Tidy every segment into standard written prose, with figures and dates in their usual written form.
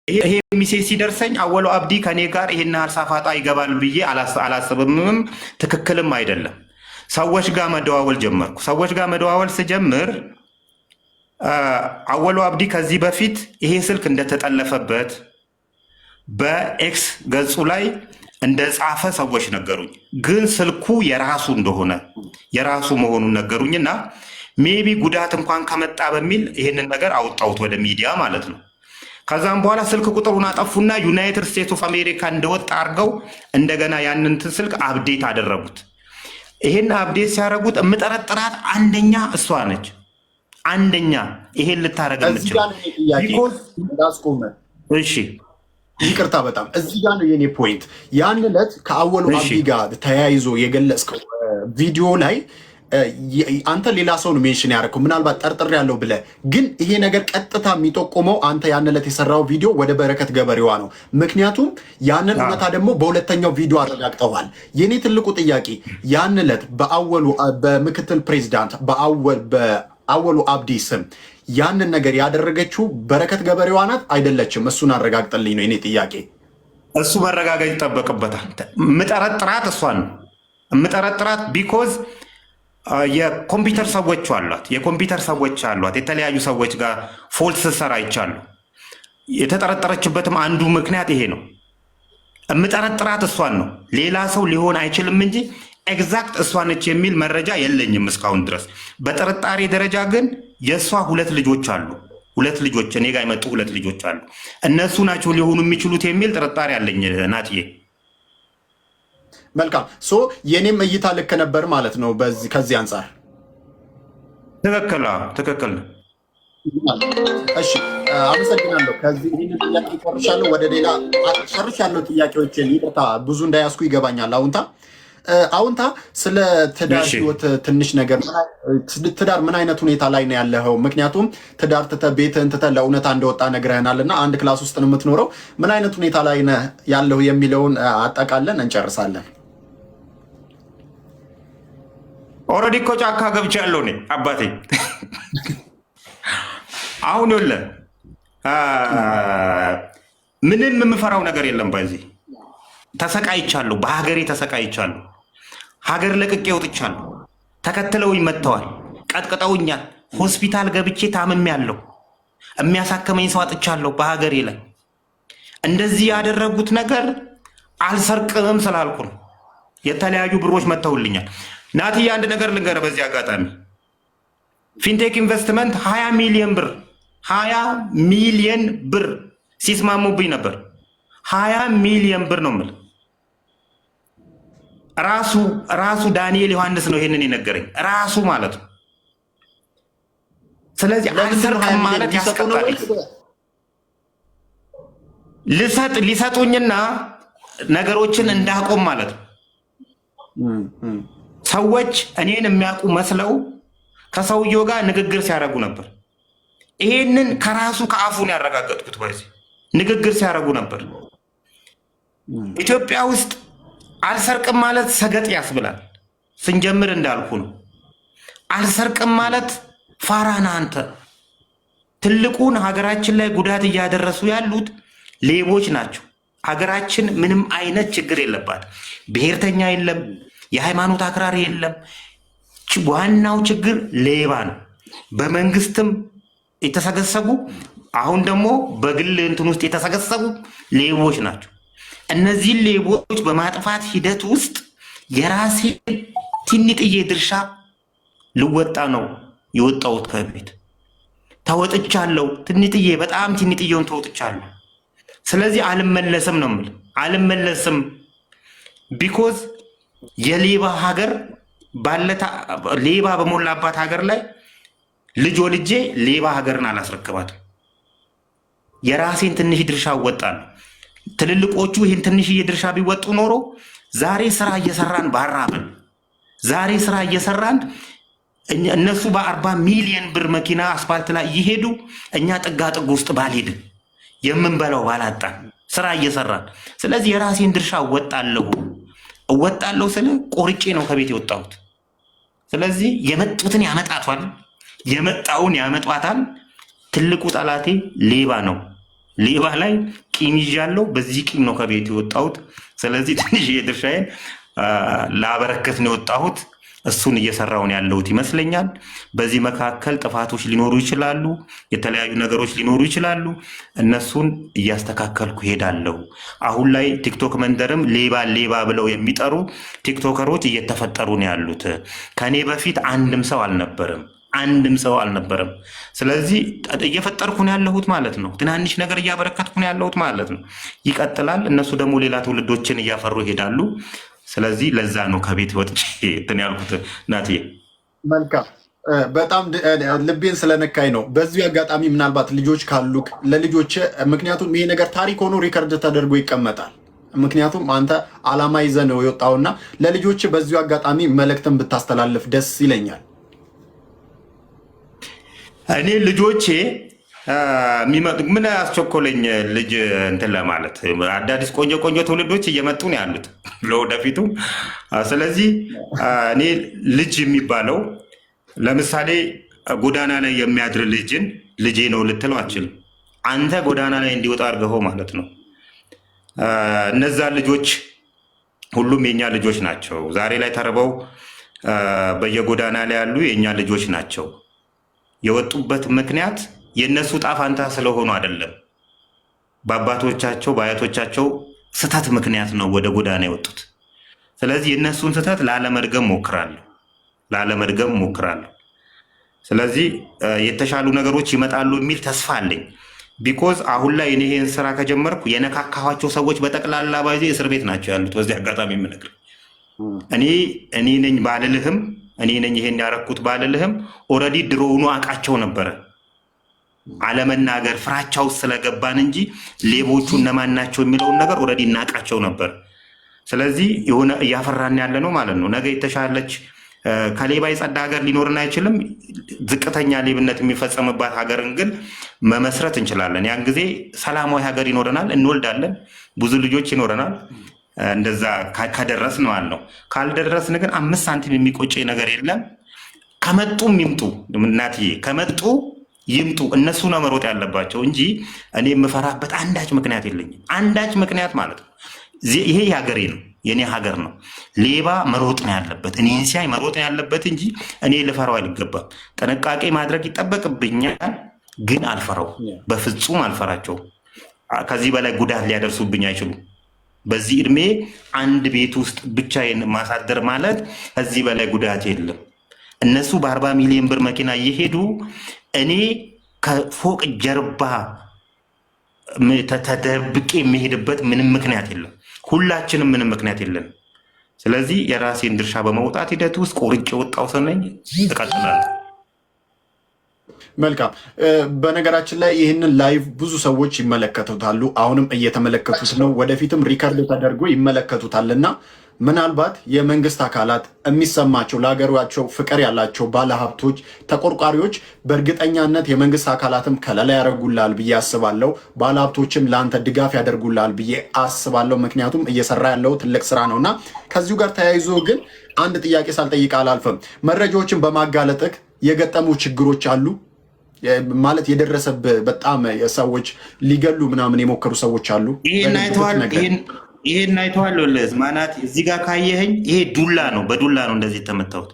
ይሄ ሚሴጅ ሲደርሰኝ አወሉ አብዲ ከኔ ጋር ይሄን ሳፋጣ ይገባል ብዬ አላስብምም፣ ትክክልም አይደለም። ሰዎች ጋር መደዋወል ጀመርኩ። ሰዎች ጋር መደዋወል ስጀምር አወሉ አብዲ ከዚህ በፊት ይሄ ስልክ እንደተጠለፈበት በኤክስ ገጹ ላይ እንደጻፈ ሰዎች ነገሩኝ። ግን ስልኩ የራሱ እንደሆነ የራሱ መሆኑን ነገሩኝና ሜቢ ጉዳት እንኳን ከመጣ በሚል ይሄንን ነገር አወጣሁት ወደ ሚዲያ ማለት ነው። ከዛም በኋላ ስልክ ቁጥሩን አጠፉና ዩናይትድ ስቴትስ ኦፍ አሜሪካ እንደወጣ አድርገው እንደገና ያንን ስልክ አፕዴት አደረጉት። ይሄን አፕዴት ሲያደርጉት የምጠረጥራት አንደኛ እሷ ነች። አንደኛ ይሄን ልታረግ የምትችለው እሺ፣ ይቅርታ በጣም እዚህ ጋር ነው የኔ ፖይንት። ያን ዕለት ከአወሉ አብዲ ጋር ተያይዞ የገለጽከው ቪዲዮ ላይ አንተ ሌላ ሰው ነው ሜንሽን ያደረገው፣ ምናልባት ጠርጥር ያለው ብለህ፣ ግን ይሄ ነገር ቀጥታ የሚጠቁመው አንተ ያን ዕለት የሰራው ቪዲዮ ወደ በረከት ገበሬዋ ነው። ምክንያቱም ያንን እውነታ ደግሞ በሁለተኛው ቪዲዮ አረጋግጠዋል። የኔ ትልቁ ጥያቄ ያን ዕለት በምክትል ፕሬዚዳንት በአወሉ አብዲ ስም ያንን ነገር ያደረገችው በረከት ገበሬዋ ናት አይደለችም? እሱን አረጋግጠልኝ ነው የኔ ጥያቄ። እሱ መረጋገጥ ይጠበቅበታል። የምጠረጥራት እሷን ነው የምጠረጥራት ቢኮዝ የኮምፒውተር ሰዎች አሏት፣ የተለያዩ ሰዎች ጋር ፎልት ስትሰራ ይቻሉ። የተጠረጠረችበትም አንዱ ምክንያት ይሄ ነው። የምጠረጥራት እሷን ነው፣ ሌላ ሰው ሊሆን አይችልም እንጂ ኤግዛክት እሷ ነች የሚል መረጃ የለኝም እስካሁን ድረስ። በጥርጣሬ ደረጃ ግን የእሷ ሁለት ልጆች አሉ፣ እኔ ጋር የመጡ ሁለት ልጆች አሉ። እነሱ ናቸው ሊሆኑ የሚችሉት የሚል ጥርጣሬ አለኝ ናትዬ። መልካም ሶ የኔም እይታ ልክ ነበር ማለት ነው። ከዚህ አንጻር ትክክል። እሺ አመሰግናለሁ። ከዚህ ይህን ጥያቄ ጨርሻለሁ። ወደ ሌላ ጨርሻለሁ ጥያቄዎችን። ይቅርታ ብዙ እንዳያስኩ ይገባኛል። አሁንታ ስለ ትዳር ህይወት ትንሽ ነገር፣ ትዳር ምን አይነት ሁኔታ ላይ ነው ያለኸው? ምክንያቱም ትዳር ትተህ ቤትህን ትተህ ለእውነታ እንደወጣ ነግረህናል እና አንድ ክላስ ውስጥ ነው የምትኖረው። ምን አይነት ሁኔታ ላይ ነህ ያለሁ የሚለውን አጠቃለን እንጨርሳለን። ኦልሬዲ እኮ ጫካ ገብቻለሁ እኔ አባቴ። አሁን ይኸውልህ ምንም የምፈራው ነገር የለም። በዚህ ተሰቃይቻለሁ፣ በሀገሬ ተሰቃይቻለሁ። ሀገር ለቅቄ ወጥቻለሁ። ተከትለውኝ መጥተዋል፣ ቀጥቅጠውኛል። ሆስፒታል ገብቼ ታምሜያለሁ። የሚያሳክመኝ ሰው አጥቻለሁ በሀገሬ ላይ። እንደዚህ ያደረጉት ነገር አልሰርቅም ስላልኩ ነው። የተለያዩ ብሮች መጥተውልኛል። ናትዬ አንድ ነገር ልንገርህ በዚህ አጋጣሚ፣ ፊንቴክ ኢንቨስትመንት 20 ሚሊየን ብር ሲስማሙብኝ ነበር። 20 ሚሊየን ብር ነው የምልህ። ራሱ ዳንኤል ዮሐንስ ነው ይሄንን የነገረኝ፣ ራሱ ማለት ነው። ስለዚህ አልሰርቅም ማለት ያስቀጣል። ሊሰጡኝና ነገሮችን እንዳቆም ማለት ነው። ሰዎች እኔን የሚያውቁ መስለው ከሰውየው ጋር ንግግር ሲያደርጉ ነበር። ይሄንን ከራሱ ከአፉን ያረጋገጥኩት በዚህ ንግግር ሲያደርጉ ነበር። ኢትዮጵያ ውስጥ አልሰርቅም ማለት ሰገጥ ያስብላል። ስንጀምር እንዳልኩ ነው። አልሰርቅም ማለት ፋራና አንተ። ትልቁን ሀገራችን ላይ ጉዳት እያደረሱ ያሉት ሌቦች ናቸው። ሀገራችን ምንም አይነት ችግር የለባት። ብሔርተኛ የለም፣ የሃይማኖት አክራሪ የለም። ዋናው ችግር ሌባ ነው። በመንግስትም የተሰገሰጉ አሁን ደግሞ በግል እንትን ውስጥ የተሰገሰጉ ሌቦች ናቸው። እነዚህን ሌቦች በማጥፋት ሂደት ውስጥ የራሴ ትንጥዬ ድርሻ ልወጣ ነው የወጣሁት። ከቤት ተወጥቻለሁ። ትንጥዬ በጣም ትንጥዬውን ተወጥቻለሁ። ስለዚህ አልመለስም ነው የምልህ። አልመለስም ቢኮዝ የሌባ ሀገር ሌባ በሞላባት ሀገር ላይ ልጅ ወልጄ ሌባ ሀገርን አላስረክባትም። የራሴን ትንሽ ድርሻ እወጣለሁ። ትልልቆቹ ይህን ትንሽዬ ድርሻ ቢወጡ ኖሮ ዛሬ ስራ እየሰራን ባራብን፣ ዛሬ ስራ እየሰራን እነሱ በ40 ሚሊዮን ብር መኪና አስፋልት ላይ እየሄዱ እኛ ጥጋ ጥግ ውስጥ ባልሄድን፣ የምንበላው ባላጣን ስራ እየሰራን። ስለዚህ የራሴን ድርሻ እወጣለሁ ስለ ቆርጬ ነው ከቤት የወጣሁት። ስለዚህ የመጡትን ያመጣቷል፣ የመጣውን ያመጧታል። ትልቁ ጠላቴ ሌባ ነው። ሌባ ላይ ቂም ይዣለሁ። በዚህ ቂም ነው ከቤት የወጣሁት። ስለዚህ ትንሽ የድርሻዬን ላበረከት ነው የወጣሁት። እሱን እየሰራውን ያለሁት ይመስለኛል። በዚህ መካከል ጥፋቶች ሊኖሩ ይችላሉ፣ የተለያዩ ነገሮች ሊኖሩ ይችላሉ። እነሱን እያስተካከልኩ ሄዳለሁ። አሁን ላይ ቲክቶክ መንደርም ሌባ ሌባ ብለው የሚጠሩ ቲክቶከሮች እየተፈጠሩ ነው ያሉት። ከኔ በፊት አንድም ሰው አልነበረም። ስለዚህ እየፈጠርኩ ነው ያለሁት ማለት ነው። ትናንሽ ነገር እያበረከትኩ ነው ያለሁት ማለት ነው። ይቀጥላል። እነሱ ደግሞ ሌላ ትውልዶችን እያፈሩ ይሄዳሉ። ስለዚህ ለዛ ነው ከቤት ወጥቼ እንትን ያልኩት። ናት መልካም፣ በጣም ልቤን ስለነካኝ ነው። በዚህ አጋጣሚ ምናልባት ልጆች ካሉክ ለልጆች፣ ምክንያቱም ይሄ ነገር ታሪክ ሆኖ ሪከርድ ተደርጎ ይቀመጣል። ምክንያቱም አንተ አላማ ይዘህ ነው የወጣውና ለልጆች በዚሁ አጋጣሚ መልእክትን ብታስተላልፍ ደስ ይለኛል። እኔ ልጆቼ ምን አስቸኮለኝ ልጅ እንትን ለማለት አዳዲስ ቆንጆ ትውልዶች እየመጡ ነው ያሉት ለወደፊቱ። ስለዚህ እኔ ልጅ የሚባለው ለምሳሌ ጎዳና ላይ የሚያድር ልጅን ልጄ ነው ልትለው አችልም። አንተ ጎዳና ላይ እንዲወጣ አድርገኸው ማለት ነው። እነዛ ልጆች ሁሉም የኛ ልጆች ናቸው። ዛሬ ላይ ተርበው በየጎዳና ላይ ያሉ የኛ ልጆች ናቸው። የወጡበት ምክንያት የነሱ ጣፋንታ ስለሆኑ አይደለም። በአባቶቻቸው በአያቶቻቸው ስተት ምክንያት ነው ወደ ጎዳና የወጡት። ስለዚህ የነሱን ስተት ላለመድገም ሞክራለሁ። ስለዚህ የተሻሉ ነገሮች ይመጣሉ የሚል ተስፋ አለኝ። ቢኮዝ አሁን ላይ እኔ ይሄን ስራ ከጀመርኩ የነካካኋቸው ሰዎች በጠቅላላ ባይዜ እስር ቤት ናቸው ያሉት። በዚህ አጋጣሚ የምነግርህ እኔ ነኝ ባልልህም፣ እኔ ነኝ ይሄን ያረኩት ባልልህም ኦልሬዲ ድሮውኑ አውቃቸው ነበረ። አለመናገር ፍራቻ ውስጥ ስለገባን እንጂ ሌቦቹ እነማን ናቸው የሚለውን ነገር ኦልሬዲ እናውቃቸው ነበር። ስለዚህ የሆነ እያፈራን ያለ ነው ማለት ነው። ነገ የተሻለች ከሌባ የጸዳ ሀገር ሊኖርን አይችልም። ዝቅተኛ ሌብነት የሚፈጸምባት ሀገርን ግን መመስረት እንችላለን። ያን ጊዜ ሰላማዊ ሀገር ይኖረናል፣ እንወልዳለን፣ ብዙ ልጆች ይኖረናል። እንደዛ ከደረስን ማለት ነው። ካልደረስን ግን 5 ሳንቲም የሚቆጨኝ ነገር የለም። ከመጡም ይምጡ እናትዬ፣ ከመጡ ይምጡ። እነሱ ነው መሮጥ ያለባቸው እንጂ እኔ የምፈራበት አንዳች ምክንያት የለኝም። አንዳች ምክንያት ማለት ነው። ይሄ ሀገሬ ነው፣ የኔ ሀገር ነው። ሌባ መሮጥ ነው ያለበት፣ እኔን ሲያይ መሮጥ ነው ያለበት እንጂ እኔ ልፈራው አይገባም። ጥንቃቄ ማድረግ ይጠበቅብኛል፣ ግን አልፈራው፣ በፍጹም አልፈራቸው። ከዚህ በላይ ጉዳት ሊያደርሱብኝ አይችሉም። በዚህ እድሜ አንድ ቤት ውስጥ ብቻዬን ማሳደር ማለት ከዚህ በላይ ጉዳት የለም። እነሱ በ40 ሚሊዮን ብር መኪና እየሄዱ እኔ ከፎቅ ጀርባ ተደብቄ የሚሄድበት ምንም ምክንያት የለም። ሁላችንም ምንም ምክንያት የለን። ስለዚህ የራሴን ድርሻ በመውጣት ሂደት ውስጥ ቆርጬ ወጣው ሰው ነኝ። እቀጥላለሁ። መልካም። በነገራችን ላይ ይህንን ላይቭ ብዙ ሰዎች ይመለከቱታሉ። አሁንም እየተመለከቱት ነው። ወደፊትም ሪከርድ ተደርጎ ይመለከቱታል እና ምናልባት የመንግስት አካላት የሚሰማቸው ለሀገራቸው ፍቅር ያላቸው ባለሀብቶች፣ ተቆርቋሪዎች በእርግጠኛነት የመንግስት አካላትም ከለላ ያደርጉላል ብዬ አስባለሁ። ባለሀብቶችም ለአንተ ድጋፍ ያደርጉላል ብዬ አስባለሁ። ምክንያቱም እየሰራ ያለው ትልቅ ስራ ነው እና ከዚሁ ጋር ተያይዞ ግን አንድ ጥያቄ ሳልጠይቅ አላልፍም። መረጃዎችን በማጋለጥህ የገጠሙ ችግሮች አሉ ማለት የደረሰብህ በጣም ሰዎች ሊገሉ ምናምን የሞከሩ ሰዎች አሉ? ይሄን አይተዋል። ወለዝ ማናት እዚህ ጋር ካየኸኝ ይሄ ዱላ ነው። በዱላ ነው እንደዚህ የተመታሁት።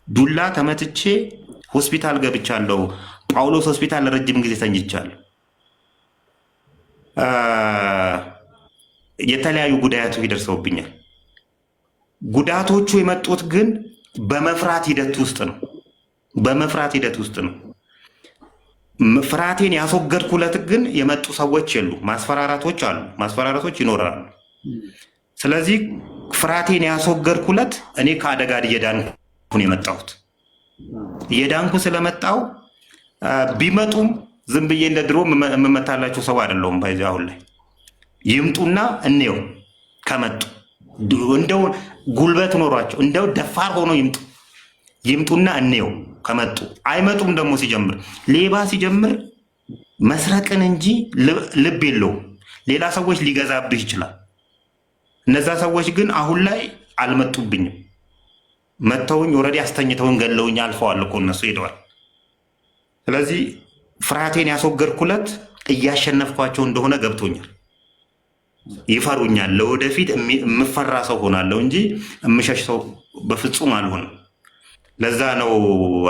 ዱላ ተመትቼ ሆስፒታል ገብቻለሁ። ጳውሎስ ሆስፒታል ለረጅም ጊዜ ተኝቻለሁ። የተለያዩ ጉዳቶች ይደርሰውብኛል። ጉዳቶቹ የመጡት ግን በመፍራት ሂደት ውስጥ ነው። ፍርሃቴን ያስወገድኩለት ግን የመጡ ሰዎች የሉ። ማስፈራራቶች አሉ፣ ማስፈራራቶች ይኖራሉ። ስለዚህ ፍርሃቴን ያስወገድኩለት እኔ ከአደጋ እየዳንኩ ነው የመጣሁት። እየዳንኩ ስለመጣው ቢመጡም ዝም ብዬ እንደ ድሮ የምመታላቸው ሰው አይደለሁም። ባይዚ አሁን ላይ ይምጡና እንየው። ከመጡ እንደው ጉልበት ኖሯቸው እንደው ደፋር ሆኖ ይምጡና እንየው። ከመጡ አይመጡም። ደግሞ ሌባ ሲጀምር መስረቅን እንጂ ልብ የለውም። ሌላ ሰዎች ሊገዛብህ ይችላል። እነዛ ሰዎች ግን አሁን ላይ አልመጡብኝም። መተውኝ ኦልሬዲ አስተኝተውን ገለውኝ አልፈዋል እኮ እነሱ ሄደዋል። ስለዚህ ፍርሃቴን ያስወገድኩለት እያሸነፍኳቸው እንደሆነ ገብቶኛል። ይፈሩኛል። ለወደፊት የምፈራ ሰው ሆናለሁ እንጂ የምሸሽ ሰው በፍጹም አልሆንም። ለዛ ነው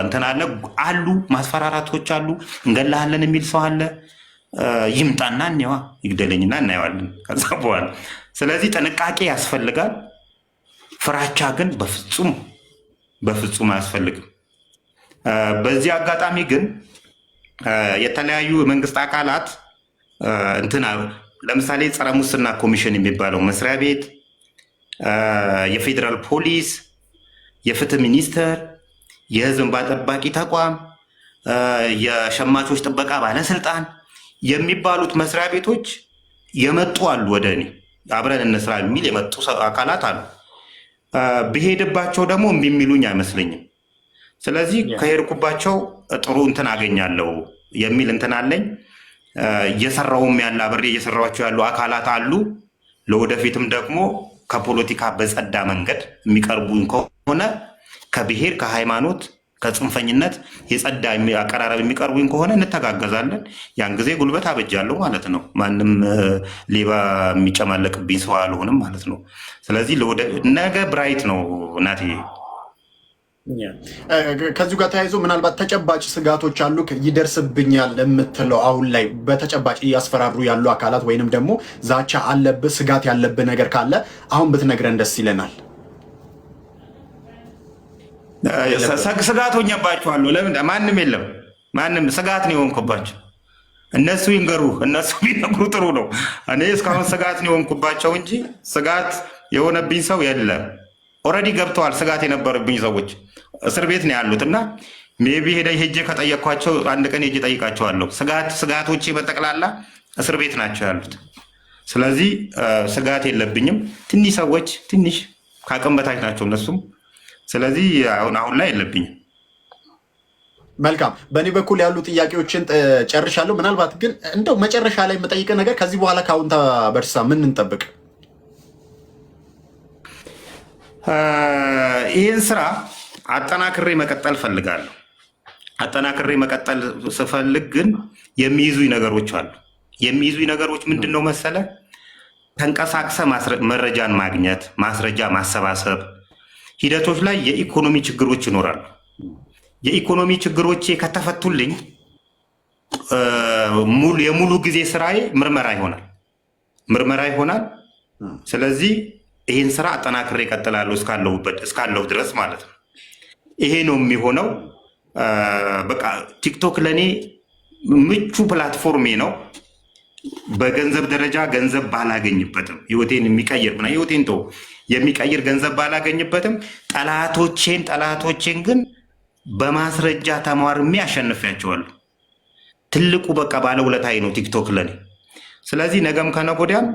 እንትን አሉ ማስፈራራቶች አሉ። እንገላሃለን የሚል ሰው አለ። ይምጣና እኔዋ ይግደለኝና እናየዋለን ከዛ በኋላ። ስለዚህ ጥንቃቄ ያስፈልጋል። ፍራቻ ግን በፍጹም አያስፈልግም። በዚህ አጋጣሚ ግን የተለያዩ የመንግስት አካላት እንትና ለምሳሌ ጸረ ሙስና ኮሚሽን የሚባለው መስሪያ ቤት፣ የፌዴራል ፖሊስ፣ የፍትህ ሚኒስቴር፣ የህዝብ እንባ ጠባቂ ተቋም፣ የሸማቾች ጥበቃ ባለስልጣን የሚባሉት መስሪያ ቤቶች የመጡ አሉ። ወደ እኔ አብረን እንስራ የሚል የመጡ አካላት አሉ። ብሄድባቸው ደግሞ እምቢ የሚሉኝ አይመስለኝም። ስለዚህ ከሄድኩባቸው ጥሩ እንትን አገኛለሁ የሚል እንትን አለኝ። እየሰራውም ያለ አብሬ እየሰራቸው ያሉ አካላት አሉ። ለወደፊትም ደግሞ ከፖለቲካ በጸዳ መንገድ የሚቀርቡኝ ከሆነ ከብሔር፣ ከሃይማኖት፣ ከጽንፈኝነት የጸዳ አቀራረብ የሚቀርቡኝ ከሆነ እንተጋገዛለን። ያን ጊዜ ጉልበት አበጃለሁ ማለት ነው። ማንም ሌባ የሚጨማለቅብኝ ሰው አልሆንም ማለት ነው። ስለዚህ ነገ ብራይት ነው እናቴ። ከዚሁ ጋር ተያይዞ ምናልባት ተጨባጭ ስጋቶች አሉ ይደርስብኛል የምትለው አሁን ላይ በተጨባጭ እያስፈራሩ ያሉ አካላት ወይንም ደግሞ ዛቻ አለብህ ስጋት ያለብህ ነገር ካለ አሁን ብትነግረን ደስ ይለናል። ስጋት ሆኜባቸዋለሁ። ለምን ማንም የለም። ማንም ስጋት ነው የሆንኩባቸው። እነሱ ይንገሩ፣ እነሱ ቢነግሩ ጥሩ ነው። እኔ እስካሁን ስጋት ነው የሆንኩባቸው እንጂ ስጋት የሆነብኝ ሰው የለም። ኦልሬዲ ገብተዋል። ስጋት የነበረብኝ ሰዎች እስር ቤት ነው ያሉት እና ሜቢ ሄጄ ከጠየቅኳቸው አንድ ቀን ሄጄ ጠይቃቸዋለሁ። ስጋቶቼ በጠቅላላ እስር ቤት ናቸው ያሉት። ስለዚህ ስጋት የለብኝም። ትንሽ ሰዎች ትንሽ ከአቅም በታች ናቸው እነሱም። ስለዚህ አሁን ላይ የለብኝም። መልካም። በእኔ በኩል ያሉ ጥያቄዎችን ጨርሻለሁ። ምናልባት ግን እንደው መጨረሻ ላይ የምጠይቀ ነገር ከዚህ በኋላ ከአሁንታ በርሳ ምን እንጠብቅ? ይህን ስራ አጠናክሬ መቀጠል ፈልጋለሁ። አጠናክሬ መቀጠል ስፈልግ ግን የሚይዙኝ ነገሮች አሉ። የሚይዙኝ ነገሮች ምንድን ነው መሰለ? ተንቀሳቅሰ መረጃን ማግኘት፣ ማስረጃ ማሰባሰብ ሂደቶች ላይ የኢኮኖሚ ችግሮች ይኖራሉ። የኢኮኖሚ ችግሮቼ ከተፈቱልኝ የሙሉ ጊዜ ስራዬ ምርመራ ይሆናል። ስለዚህ ይህን ስራ አጠናክሬ እቀጥላለሁ እስካለሁ ድረስ ማለት ነው። ይሄ ነው የሚሆነው። በቃ ቲክቶክ ለእኔ ምቹ ፕላትፎርሜ ነው። በገንዘብ ደረጃ ገንዘብ ባላገኝበትም ህይወቴን የሚቀይር ገንዘብ ባላገኝበትም ጠላቶቼን ግን በማስረጃ ተሟርሜ አሸንፊያቸዋለሁ። ትልቁ በቃ ባለውለታዬ ነው ቲክቶክ ለኔ። ስለዚህ ነገም ከነገ ወዲያም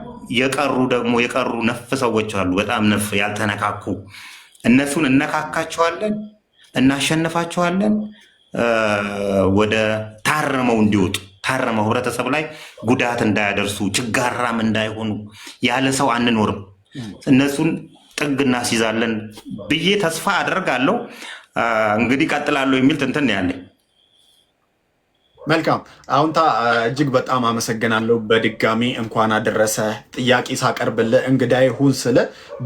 የቀሩ ነፍ ሰዎች አሉ፣ በጣም ነፍ ያልተነካኩ። እነሱን እነካካቸዋለን፣ እናሸንፋቸዋለን። ወደ ታረመው እንዲወጡ ታረመው ህብረተሰብ ላይ ጉዳት እንዳያደርሱ፣ ችጋራም እንዳይሆኑ፣ ያለ ሰው አንኖርም። እነሱን ጥግ እናስይዛለን ብዬ ተስፋ አደርጋለሁ። እንግዲህ ቀጥላለሁ የሚል ትንትን ያለኝ። መልካም አሁንታ እጅግ በጣም አመሰግናለሁ። በድጋሚ እንኳን አደረሰ። ጥያቄ ሳቀርብልህ እንግዳዬ ሁን ስለ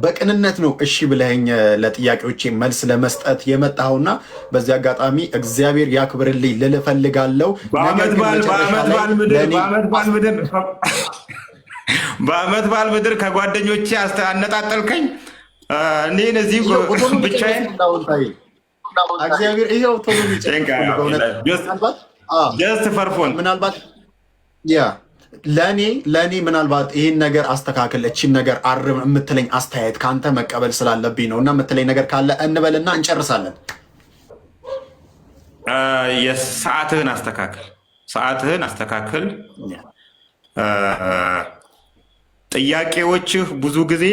በቅንነት ነው እሺ ብለኸኝ ለጥያቄዎቼ መልስ ለመስጠት የመጣኸውና በዚህ አጋጣሚ እግዚአብሔር ያክብርልኝ ልል እፈልጋለሁ። በአመት በዓል ምድር ከጓደኞቼ አነጣጠልከኝ። እኔን እዚህ ብቻዬን እግዚአብሔር ይኸው ቶሎ ጀስት ፈርፎን ምናልባት ለእኔ ምናልባት ይህን ነገር አስተካክል እቺን ነገር አርም የምትለኝ አስተያየት ከአንተ መቀበል ስላለብኝ ነው እና የምትለኝ ነገር ካለ እንበልና እንጨርሳለን። ሰዓትህን አስተካክል። ጥያቄዎችህ ብዙ ጊዜ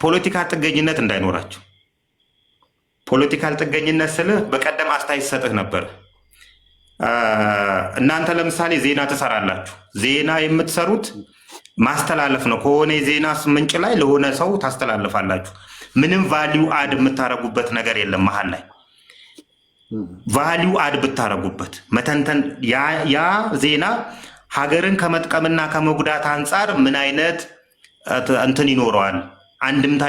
ፖለቲካ ጥገኝነት እንዳይኖራቸው። ፖለቲካል ጥገኝነት ስልህ በቀደም አስተያየት ሰጥህ ነበር። እናንተ ለምሳሌ ዜና ትሰራላችሁ። ዜና የምትሰሩት ማስተላለፍ ነው። ከሆነ የዜና ምንጭ ላይ ለሆነ ሰው ታስተላልፋላችሁ። ምንም ቫሊዩ አድ የምታደርጉበት ነገር የለም መሀል ላይ። ቫሊዩ አድ ብታረጉበት መተንተን ያ ዜና ሀገርን ከመጥቀምና ከመጉዳት አንጻር ምን አይነት እንትን ይኖረዋል አንድምታ